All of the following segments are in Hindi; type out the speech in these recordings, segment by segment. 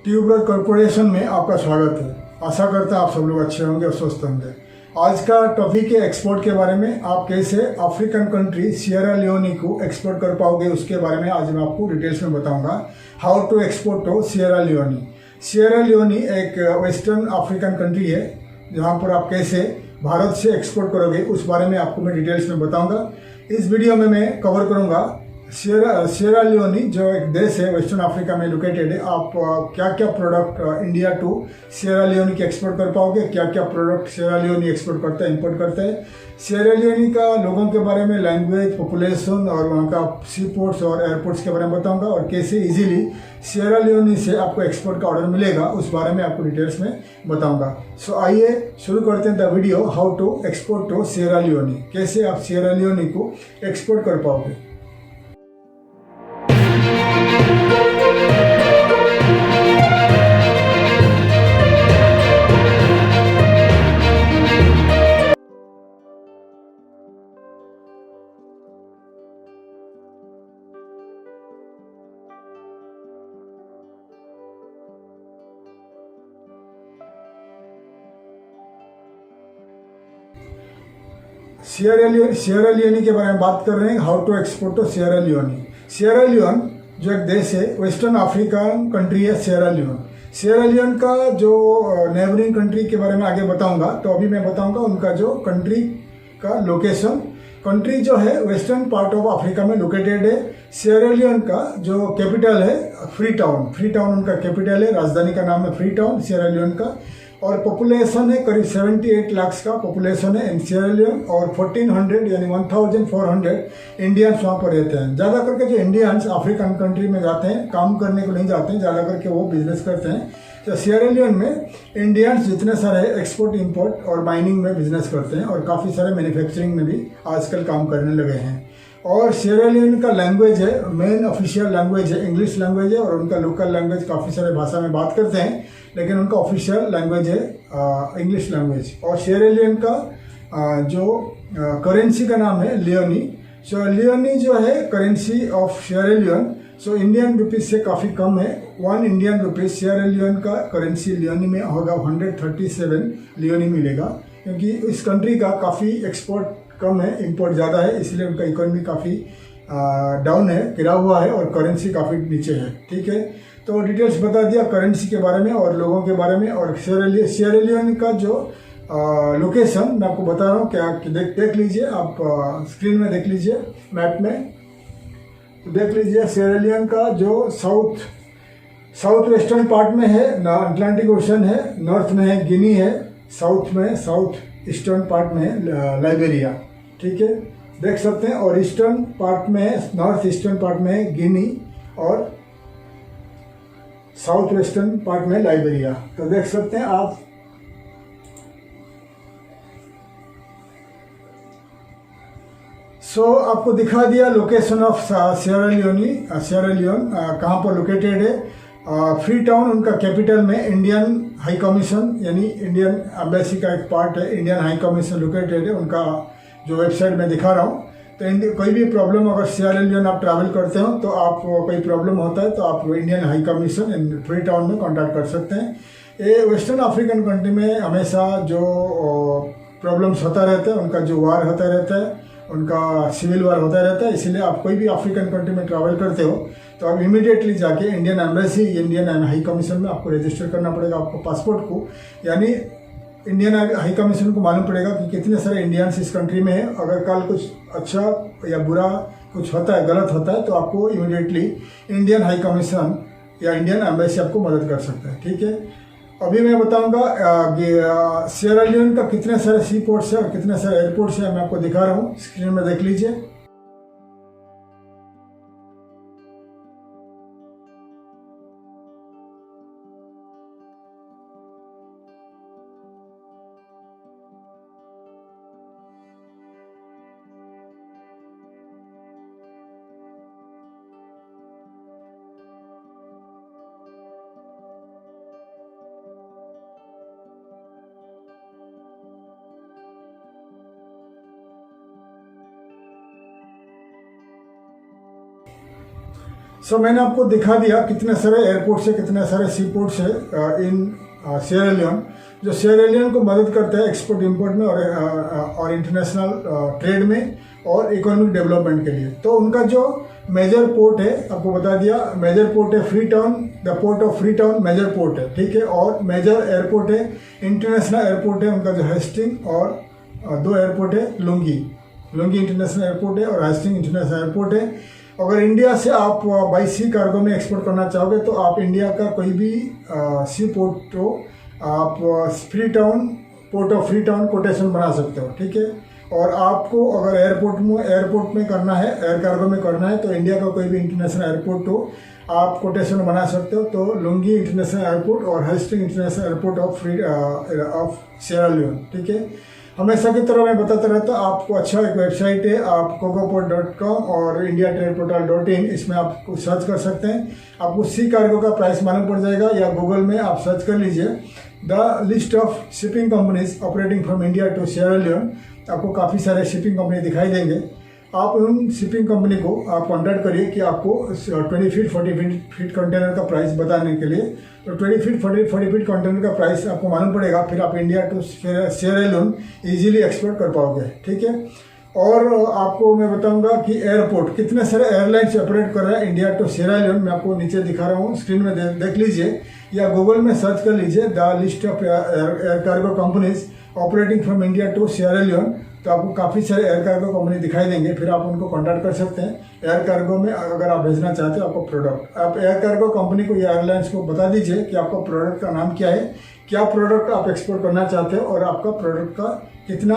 ट्यूबवेल कॉरपोरेशन में आपका स्वागत है। आशा करता हूँ आप सब लोग अच्छे होंगे और स्वस्थ होंगे। आज का टॉपिक है एक्सपोर्ट के बारे में। आप कैसे अफ्रीकन कंट्री सियरा लियोनी को एक्सपोर्ट कर पाओगे उसके बारे में आज मैं आपको डिटेल्स में बताऊंगा। How to export to Sierra Leone. Sierra Leone एक वेस्टर्न अफ्रीकन कंट्री है जहाँ पर आप कैसे भारत से एक्सपोर्ट करोगे उस बारे में आपको मैं डिटेल्स में बताऊंगा। इस वीडियो में मैं कवर करूंगा सियरा लियोनी जो एक देश है वेस्टर्न अफ्रीका में लोकेटेड है। आप क्या क्या product India to Sierra Leone के एक्सपोर्ट कर पाओगे, क्या क्या प्रोडक्ट सियरा लियोनी एक्सपोर्ट करता है, इंपोर्ट करता है। सियरा लियोनी का लोगों के बारे में, लैंग्वेज, पॉपुलेशन और वहाँ का सी पोर्ट्स और एयरपोर्ट्स के बारे में बताऊंगा और कैसे इजीली सियरा लियोनी से आपको एक्सपोर्ट का ऑर्डर मिलेगा उस बारे में आपको डिटेल्स में बताऊंगा। सो आइए शुरू करते हैं the video. How to export to Sierra Leone, कैसे आप सियरा लियोनी को एक्सपोर्ट कर पाओगे। सियरा लियोनी के बारे में बात कर रहे हैं। How to export to Sierra Leone. Sierra Leone जो एक देश है वेस्टर्न अफ्रीकन कंट्री है सियरा लियोन। सियरा लियोन का जो नेबरिंग कंट्री के बारे में आगे बताऊंगा। तो अभी मैं बताऊंगा उनका जो कंट्री का लोकेशन। कंट्री जो है वेस्टर्न पार्ट ऑफ अफ्रीका में लोकेटेड है। सियरा लियोन का जो कैपिटल है फ्री टाउन उनका कैपिटल है। राजधानी का नाम है फ्री टाउन सियरा लियोन का। और पॉपुलेशन है करीब 78 लाख का पॉपुलेशन है इन सियरा लियोन। और 1400 यानी 1400 इंडियंस वहाँ पर रहते हैं। ज़्यादा करके जो इंडियंस अफ्रीकन कंट्री में जाते हैं काम करने को नहीं जाते हैं, ज़्यादा करके वो बिजनेस करते हैं। तो सियरा लियोन में इंडियंस जितने सारे एक्सपोर्ट इंपोर्ट और माइनिंग में बिजनेस करते हैं और काफ़ी सारे मैन्युफैक्चरिंग में भी आजकल काम करने लगे हैं। और सियरा लियोन का लैंग्वेज है, मेन ऑफिशियल लैंग्वेज है इंग्लिश लैंग्वेज है। और उनका लोकल लैंग्वेज काफ़ी सारे भाषा में बात करते हैं लेकिन उनका ऑफिशियल लैंग्वेज है इंग्लिश लैंग्वेज। और सियरा लियोन का जो करेंसी का नाम है लियोनी। सो लियोनी जो है currency of Sierra Leone so Indian rupees से काफ़ी कम है। 1 इंडियन रुपीज़ सियरा लियोन का करेंसी लियोनी में होगा 137 लियोनी मिलेगा। क्योंकि इस कंट्री का काफ़ी एक्सपोर्ट कम है, इंपोर्ट ज़्यादा है, इसलिए उनका इकोनॉमी काफ़ी डाउन है, गिरा हुआ है और करेंसी काफ़ी नीचे है। ठीक है, तो डिटेल्स बता दिया करेंसी के बारे में और लोगों के बारे में। और सियरा लियोन का जो लोकेशन मैं आपको बता रहा हूँ, क्या देख लीजिए आप स्क्रीन में देख लीजिए मैप में देख लीजिए। सियरा लियोन का जो साउथ वेस्टर्न पार्ट में है अटलांटिक ओशन है, नॉर्थ में है गिनी है, साउथ ईस्टर्न पार्ट में है लाइबेरिया। ठीक है, देख सकते हैं। और ईस्टर्न पार्ट में नॉर्थ ईस्टर्न पार्ट में है गिनी और साउथ वेस्टर्न पार्ट में लाइबेरिया। तो देख सकते हैं आप। आपको दिखा दिया लोकेशन ऑफ सियरा लियोन कहाँ पर लोकेटेड है। फ्री टाउन उनका कैपिटल में इंडियन हाई कमीशन यानी इंडियन एम्बेसी का एक पार्ट है। इंडियन हाई कमीशन लोकेटेड है उनका जो वेबसाइट में दिखा रहा हूँ। तो कोई भी प्रॉब्लम अगर सियरा लियोन आप ट्रैवल करते हो तो आप कोई प्रॉब्लम होता है तो आप Indian high commission in free town में कांटेक्ट कर सकते हैं। ये वेस्टर्न अफ्रीकन कंट्री में हमेशा जो प्रॉब्लम्स होता रहता है, उनका जो वार होता रहता है, उनका सिविल वार होता रहता है। इसलिए आप कोई भी अफ्रीकन कंट्री में ट्रैवल करते हो तो आप इमीडिएटली जाके Indian embassy, Indian high commission में आपको रजिस्टर करना पड़ेगा आपको पासपोर्ट को। यानी इंडियन हाई कमीशन को मालूम पड़ेगा कि कितने सारे इंडियंस इस कंट्री में है। अगर कल कुछ अच्छा या बुरा कुछ होता है, गलत होता है, तो आपको इमीडिएटली इंडियन हाई कमीशन या इंडियन एम्बेसी आपको मदद कर सकता है। ठीक है, अभी मैं बताऊंगा सियरा लियोन का कितने सारे सी पोर्ट्स है और कितने सारे एयरपोर्ट्स है। मैं आपको दिखा रहा हूँ, स्क्रीन में देख लीजिए। सो मैंने आपको दिखा दिया कितने सारे एयरपोर्ट से, कितने सारे सी पोर्ट्स है इन सिएरा लियोन, जो सिएरा लियोन को मदद करता है एक्सपोर्ट इंपोर्ट में और इंटरनेशनल ट्रेड में और इकोनॉमिक डेवलपमेंट के लिए। तो उनका जो मेजर पोर्ट है आपको बता दिया, मेजर पोर्ट है Freetown, the port of Freetown major port है, ठीक है। और मेजर एयरपोर्ट है, इंटरनेशनल एयरपोर्ट है उनका जो हेस्टिंग, और दो एयरपोर्ट है लुंगी इंटरनेशनल एयरपोर्ट है और हेस्टिंग इंटरनेशनल एयरपोर्ट है। अगर इंडिया से आप बाई सी कार्गो में एक्सपोर्ट करना चाहोगे तो आप इंडिया का कोई भी सी पोर्ट को आप free town, port of free town quotation बना सकते हो, ठीक है। और आपको अगर एयरपोर्ट में करना है, एयर कार्गो में करना है, तो इंडिया का कोई भी इंटरनेशनल एयरपोर्ट हो आप कोटेशन बना सकते हो। तो लुंगी इंटरनेशनल एयरपोर्ट और Hastings international airport of Sierra Leone, ठीक है। हमेशा की तरह मैं बताता रहता हूँ, आपको अच्छा एक वेबसाइट है, आप COCOPort.com और indiatradeportal.in, इसमें आप सर्च कर सकते हैं। आपको सी कार्गो का प्राइस मालूम पड़ जाएगा, या गूगल में आप सर्च कर लीजिए the list of shipping companies operating from India to Sierra Leone. आपको काफ़ी सारे शिपिंग कंपनी दिखाई देंगे। आप उन शिपिंग कंपनी को आप कॉन्टैक्ट करिए कि आपको 20 फीट 40 फीट कंटेनर का प्राइस बताने के लिए। तो 20 फीट 40 फीट कंटेनर का प्राइस आपको मालूम पड़ेगा, फिर आप India to Sierra Leone easily export कर पाओगे, ठीक है। और आपको मैं बताऊंगा कि एयरपोर्ट कितने सारे एयरलाइंस ऑपरेट कर रहे हैं इंडिया टू सिएरा लियोन। मैं आपको नीचे दिखा रहा हूँ, स्क्रीन में देख लीजिए, या गूगल में सर्च कर लीजिए the list of air cargo companies operating from India to Sierra Leone. तो आपको काफ़ी सारे एयर कार्गो कंपनी दिखाई देंगे, फिर आप उनको कॉन्टैक्ट कर सकते हैं। एयर कार्गो में अगर आप भेजना चाहते हो आपको प्रोडक्ट, आप एयर कार्गो कंपनी को या एयरलाइंस को बता दीजिए कि आपका प्रोडक्ट का नाम क्या है, क्या प्रोडक्ट आप एक्सपोर्ट करना चाहते हो, और आपका प्रोडक्ट का कितना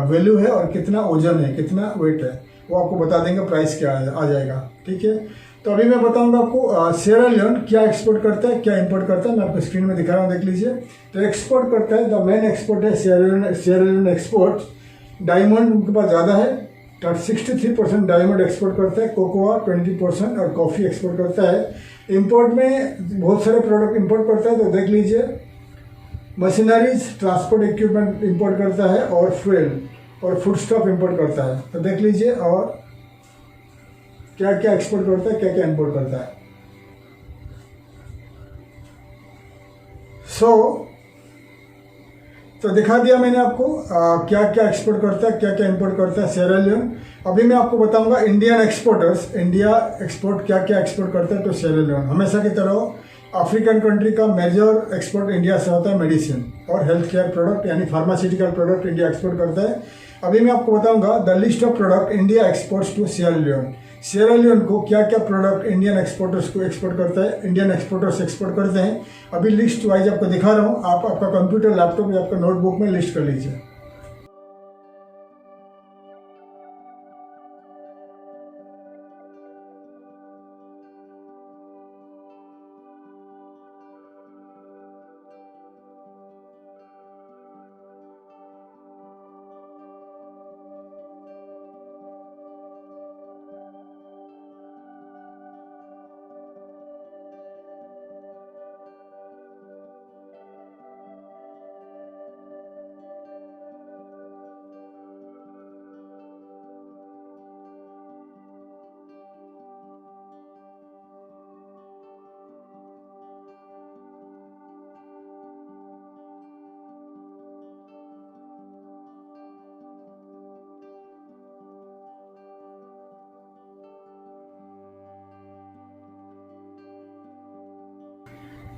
वैल्यू है और कितना वजन है, कितना वेट है, वो आपको बता देंगे, प्राइस क्या आ जाएगा, ठीक है। तो अभी मैं बताऊंगा आपको सिएरा लियोन क्या एक्सपोर्ट करता है, क्या इंपोर्ट करता है। मैं आपको स्क्रीन में दिखा रहा हूँ, देख लीजिए। तो एक्सपोर्ट करता है, द मेन एक्सपोर्ट है सिएरा लियोन एक्सपोर्ट। डायमंड उनके पास ज़्यादा है, 63% डायमंड एक्सपोर्ट करता है, कोकोआ 20% और कॉफ़ी एक्सपोर्ट करता है। इंपोर्ट में बहुत सारे प्रोडक्ट इंपोर्ट करता है, तो देख लीजिए मशीनरीज, ट्रांसपोर्ट इक्विपमेंट इंपोर्ट करता है, और फ्यूल और फूड स्टॉक इंपोर्ट करता है। तो देख लीजिए और क्या क्या एक्सपोर्ट करता है, क्या क्या इंपोर्ट करता है। तो दिखा दिया मैंने आपको क्या क्या एक्सपोर्ट करता है, क्या क्या इंपोर्ट करता है सिएरा लियोन। अभी मैं आपको बताऊंगा इंडियन एक्सपोर्टर्स, इंडिया एक्सपोर्ट क्या क्या एक्सपोर्ट करता है तो सिएरा लियोन। हमेशा की तरह अफ्रीकन कंट्री का मेजर एक्सपोर्ट इंडिया से होता है मेडिसिन और हेल्थ केयर प्रोडक्ट, यानी फार्मास्यूटिकल प्रोडक्ट इंडिया एक्सपोर्ट करता है। अभी मैं आपको बताऊंगा the list of product India exports to Sierra Leone. Sierra Leone को क्या क्या प्रोडक्ट इंडियन एक्सपोर्टर्स को एक्सपोर्ट करता है, इंडियन एक्सपोर्टर्स एक्सपोर्ट करते हैं। अभी लिस्ट वाइज आपको दिखा रहा हूँ, आप आपका कंप्यूटर, लैपटॉप या आपका नोटबुक में लिस्ट कर लीजिए।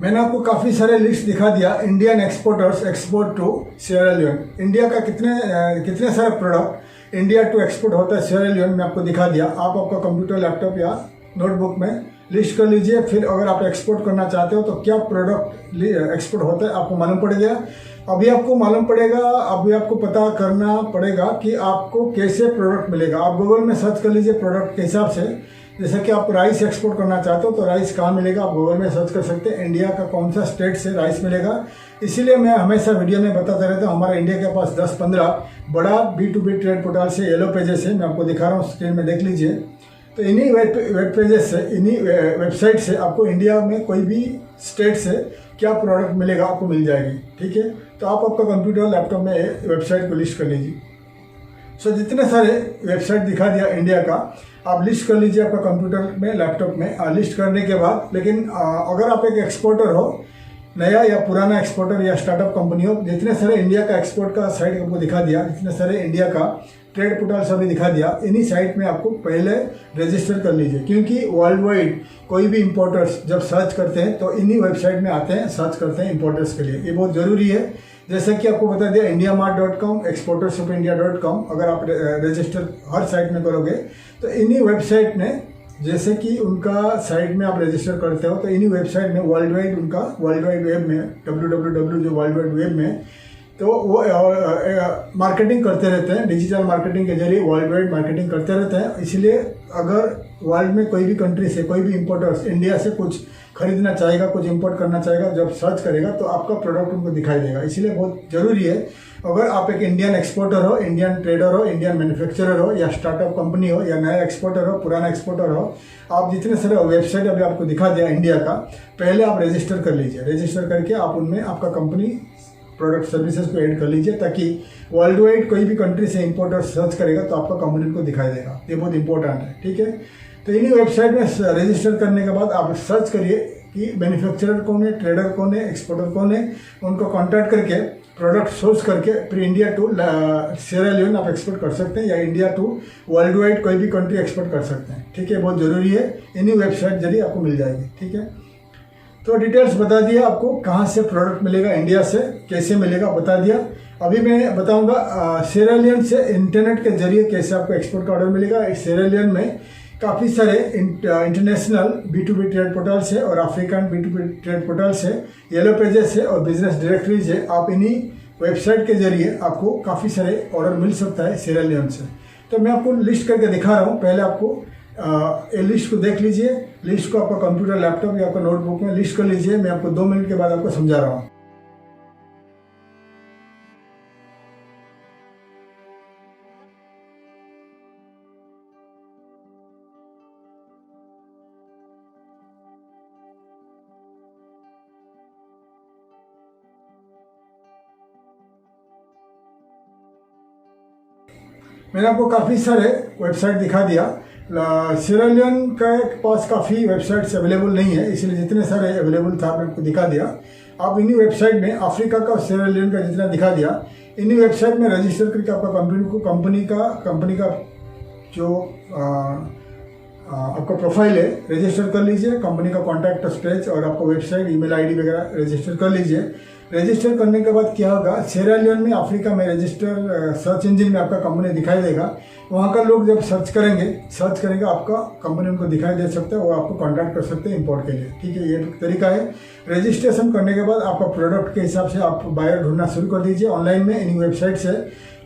मैंने आपको काफ़ी सारे लिस्ट दिखा दिया Indian exporters export to Sierra Leone. India का कितने सारे प्रोडक्ट इंडिया टू एक्सपोर्ट होता है सिएरा लियोन में आपको दिखा दिया। आप आपका कंप्यूटर, लैपटॉप या नोटबुक में लिस्ट कर लीजिए। फिर अगर आप एक्सपोर्ट करना चाहते हो तो क्या प्रोडक्ट एक्सपोर्ट होता है आपको मालूम पड़ गया। अभी आपको मालूम पड़ेगा, अभी आपको पता करना पड़ेगा कि आपको कैसे प्रोडक्ट मिलेगा। आप गूगल में सर्च कर लीजिए प्रोडक्ट के हिसाब से। जैसे कि आप राइस एक्सपोर्ट करना चाहते हो तो राइस कहाँ मिलेगा, आप गूगल में सर्च कर सकते हैं। इंडिया का कौन सा स्टेट से राइस मिलेगा। इसीलिए मैं हमेशा वीडियो में बताता रहता हूँ, हमारा इंडिया के पास 10-15 बड़ा B2B ट्रेड पोर्टल से येलो पेजेस है। मैं आपको दिखा रहा हूँ, स्क्रीन में देख लीजिए। तो इन्हीं वेब पेजेस से, इन्हीं वेबसाइट से आपको इंडिया में कोई भी स्टेट से क्या प्रोडक्ट मिलेगा आपको मिल जाएगी। ठीक है, तो आप आपका कंप्यूटर, लैपटॉप में वेबसाइट को लिस्ट कर लीजिए। सो जितने सारे वेबसाइट दिखा दिया इंडिया का, आप लिस्ट कर लीजिए आपका कंप्यूटर में, लैपटॉप में। लिस्ट करने के बाद लेकिन अगर आप एक एक्सपोर्टर हो, नया या पुराना एक्सपोर्टर या स्टार्टअप कंपनी हो, जितने सारे इंडिया का एक्सपोर्ट का साइट आपको दिखा दिया, जितने सारे इंडिया का ट्रेड पोर्टल सभी दिखा दिया, इन्हीं साइट में आपको पहले रजिस्टर कर लीजिए। क्योंकि वर्ल्ड वाइड कोई भी इंपोर्टर्स जब सर्च करते हैं तो इन्हीं वेबसाइट में आते हैं, सर्च करते हैं इंपोर्टर्स के लिए। ये बहुत ज़रूरी है। जैसे कि आपको बता दिया indiamart.com, exportersofIndia.com, अगर आप रजिस्टर हर साइट में करोगे तो इन्हीं वेबसाइट में, जैसे कि उनका साइट में आप रजिस्टर करते हो तो इन्हीं वेबसाइट में वर्ल्ड वाइड, उनका वर्ल्ड वाइड वेब में www जो वर्ल्ड वाइड वेब में, तो वो मार्केटिंग करते रहते हैं, डिजिटल मार्केटिंग के जरिए वर्ल्ड वाइड मार्केटिंग करते रहते हैं। इसलिए अगर वर्ल्ड में कोई भी कंट्री से कोई भी इंपोर्टर्स इंडिया से कुछ खरीदना चाहेगा, कुछ इंपोर्ट करना चाहेगा, जब सर्च करेगा तो आपका प्रोडक्ट उनको दिखाई देगा। इसलिए बहुत ज़रूरी है, अगर आप एक इंडियन एक्सपोर्टर हो, इंडियन ट्रेडर हो, इंडियन मैन्युफैक्चरर हो, या स्टार्टअप कंपनी हो, या नया एक्सपोर्टर हो, पुराना एक्सपोर्टर हो, आप जितने सारे वेबसाइट अभी आपको दिखा दिया इंडिया का, पहले आप रजिस्टर कर लीजिए। रजिस्टर करके आप उनमें आपका कंपनी प्रोडक्ट सर्विसेज को ऐड कर लीजिए, ताकि वर्ल्ड वाइड कोई भी कंट्री से इंपोर्टर सर्च करेगा तो आपका कंपनी को दिखाई देगा। ये बहुत इंपॉर्टेंट है, ठीक है। तो इन्हीं वेबसाइट में रजिस्टर करने के बाद आप सर्च करिए कि मैन्युफैक्चरर कौन है, ट्रेडर कौन है, एक्सपोर्टर कौन है, उनको कॉन्टैक्ट करके प्रोडक्ट सोर्स करके फिर इंडिया टू सिएरा लियोन आप एक्सपोर्ट कर सकते हैं, या इंडिया टू वर्ल्ड वाइड कोई भी कंट्री एक्सपोर्ट कर सकते हैं, ठीक है। बहुत ज़रूरी है, इन्हीं वेबसाइट जरिए आपको मिल जाएगी, ठीक है। तो डिटेल्स बता दिया आपको, कहाँ से प्रोडक्ट मिलेगा, इंडिया से कैसे मिलेगा बता दिया। अभी मैं बताऊंगा सिएरा लियोन से इंटरनेट के जरिए कैसे आपको एक्सपोर्ट का ऑर्डर मिलेगा। सिएरा लियोन में काफ़ी सारे इंटरनेशनल B2B ट्रेड पोर्टल्स है और अफ्रीकन B2B ट्रेड पोर्टल्स है, येलो पेजेस है और बिजनेस डायरेक्टरीज है। आप इन्हीं वेबसाइट के जरिए आपको काफ़ी सारे ऑर्डर मिल सकता है सिएरा लियोन से। तो मैं आपको लिस्ट करके दिखा रहा हूँ। पहले आपको ये लिस्ट को देख लीजिए। लिस्ट को आपका कंप्यूटर, लैपटॉप या आपका नोटबुक में लिस्ट कर लीजिए। मैं आपको 2 मिनट के बाद आपको समझा रहा हूँ। मैंने आपको काफ़ी सारे वेबसाइट दिखा दिया। सिएरा लियोन के पास काफ़ी वेबसाइट्स अवेलेबल नहीं है, इसलिए जितने सारे अवेलेबल था मैंने आपको दिखा दिया। आप इन्हीं वेबसाइट में अफ्रीका का और सिएरा लियोन का जितना दिखा दिया, इन्हीं वेबसाइट में रजिस्टर करके आपका कंपनी का जो आपका प्रोफाइल है रजिस्टर कर लीजिए। कंपनी का कॉन्टैक्ट पेज और आपका वेबसाइट, ईमेल आईडी वगैरह रजिस्टर कर लीजिए। रजिस्टर करने के बाद क्या होगा, सिएरा लियोन में अफ्रीका में रजिस्टर सर्च इंजन में आपका कंपनी दिखाई देगा। वहाँ का लोग जब सर्च करेंगे आपका कंपनी उनको दिखाई दे सकता है, वो आपको कॉन्टैक्ट कर सकते हैं इंपोर्ट के लिए, ठीक है। ये तरीका है। रजिस्ट्रेशन करने के बाद आपका प्रोडक्ट के हिसाब से आप बायर ढूंढना शुरू कर दीजिए ऑनलाइन में। इन वेबसाइट से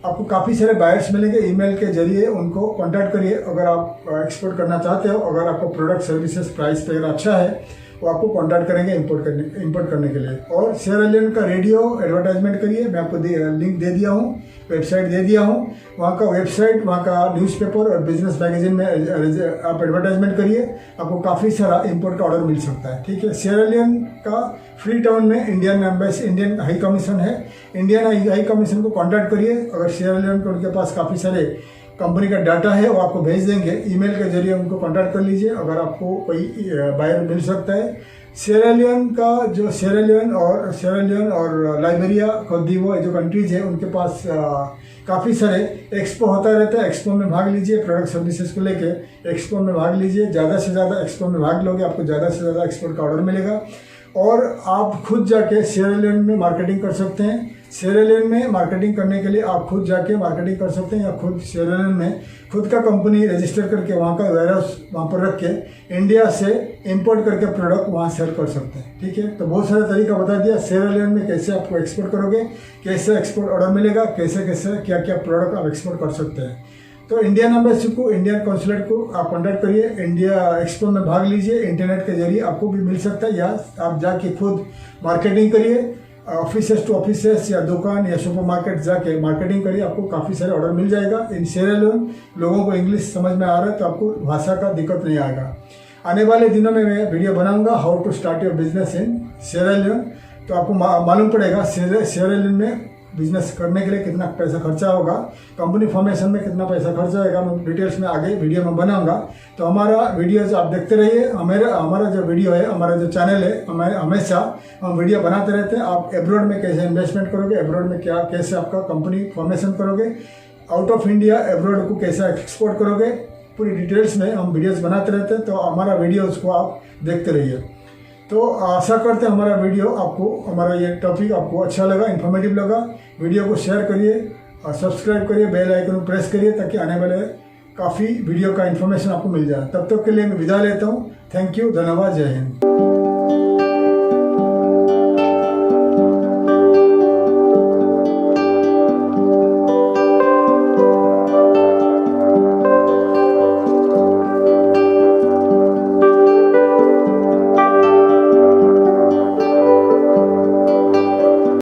आपको काफ़ी सारे बायर्स मिलेंगे। ईमेल के जरिए उनको कॉन्टैक्ट करिए अगर आप एक्सपोर्ट करना चाहते हो। अगर आपका प्रोडक्ट सर्विसेज प्राइस वगैरह अच्छा है वो आपको कॉन्टैक्ट करेंगे इंपोर्ट करने के लिए। और सिएरा लियोन का रेडियो एडवर्टाइजमेंट करिए। मैं आपको लिंक दे दिया हूँ, वेबसाइट दे दिया हूँ। वहाँ का वेबसाइट, वहाँ का न्यूज़पेपर और बिजनेस मैगजीन में आप एडवर्टाइजमेंट करिए, आपको काफ़ी सारा इंपोर्ट का ऑर्डर मिल सकता है, ठीक है। सिएरा लियोन का फ्री टाउन में इंडियन हाई कमीशन है। इंडियन हाई कमीशन को कॉन्टैक्ट करिए। अगर सिएरा लियोन के उनके पास काफ़ी सारे कंपनी का डाटा है वो आपको भेज देंगे। ईमेल के जरिए उनको कांटेक्ट कर लीजिए अगर आपको कोई बायर मिल सकता है। सिएरा लियोन और लाइबेरिया, कोत दीवोर जो कंट्रीज है उनके पास काफ़ी सारे एक्सपो होता रहता है। एक्सपो में भाग लीजिए, प्रोडक्ट सर्विसेज को लेके एक्सपो में भाग लीजिए। ज़्यादा से ज़्यादा एक्सपो में भाग लोगे आपको ज़्यादा से ज़्यादा एक्सपोर्ट का ऑर्डर मिलेगा और आप खुद जाके सिएरा लियोन में मार्केटिंग कर सकते हैं। सिएरा लियोन में मार्केटिंग करने के लिए आप खुद जाके मार्केटिंग कर सकते हैं या खुद सिएरा लियोन में खुद का कंपनी रजिस्टर करके वहाँ का वेयरहाउस वहाँ पर रख के इंडिया से इंपोर्ट करके प्रोडक्ट वहाँ सेल कर सकते हैं, ठीक है। तो बहुत सारा तरीका बता दिया सिएरा लियोन में कैसे आपको एक्सपोर्ट करोगे, कैसे एक्सपोर्ट ऑर्डर मिलेगा, कैसे क्या क्या प्रोडक्ट आप एक्सपोर्ट कर सकते हैं। तो इंडियन एम्बेसी को, इंडियन कॉन्सुलेट को आप कॉन्टैक्ट करिए। इंडिया एक्सपो में भाग लीजिए। इंटरनेट के जरिए आपको भी मिल सकता है या आप जाके खुद मार्केटिंग करिए। ऑफिसेस टू ऑफिसेस या दुकान या सुपरमार्केट जाके मार्केटिंग करिए, आपको काफ़ी सारे ऑर्डर मिल जाएगा। इन सिएरा लियोन लोगों को इंग्लिश समझ में आ रहा है तो आपको भाषा का दिक्कत नहीं आएगा। आने वाले दिनों में मैं वीडियो बनाऊंगा how to start your business in Sierra Leone. तो आपको मालूम पड़ेगा सिएरा लियोन में बिजनेस करने के लिए कितना पैसा खर्चा होगा, कंपनी फॉर्मेशन में कितना पैसा खर्चा होगा, मैं डिटेल्स में आगे वीडियो में बनाऊंगा। तो हमारा वीडियोज आप देखते रहिए। हमारा जो वीडियो है, हमारा जो चैनल है, हमेशा हम वीडियो बनाते रहते हैं। आप एब्रॉड में कैसे इन्वेस्टमेंट करोगे, एब्रॉड में क्या कैसे आपका कंपनी फॉर्मेशन करोगे, आउट ऑफ इंडिया एब्रॉड को कैसे एक्सपोर्ट करोगे, पूरी डिटेल्स में हम वीडियोज़ बनाते रहते हैं। तो हमारा वीडियोज़ को आप देखते रहिए। तो आशा करते हैं हमारा वीडियो आपको, हमारा ये टॉपिक आपको अच्छा लगा, इन्फॉर्मेटिव लगा। वीडियो को शेयर करिए और सब्सक्राइब करिए, बेल आइकन को प्रेस करिए ताकि आने वाले काफ़ी वीडियो का इन्फॉर्मेशन आपको मिल जाए। तब तक के लिए मैं विदा लेता हूँ। थैंक यू, धन्यवाद, जय हिंद।